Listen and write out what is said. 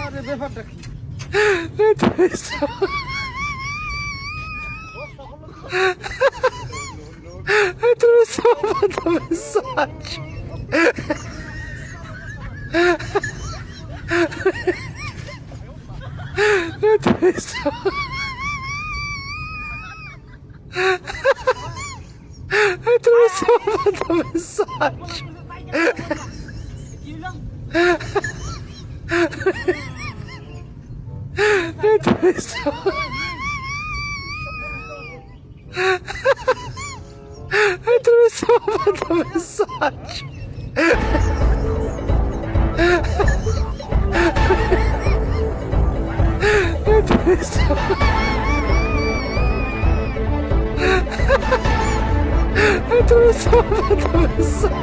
আরে ব্যাপারটা কি? তুমি সব mensagem. Meu Deus do céu. Tu me salva da mensagem. Meu Deus do céu. Tu me salva da mensagem. Meu Deus do céu. Tu me salva da mensagem.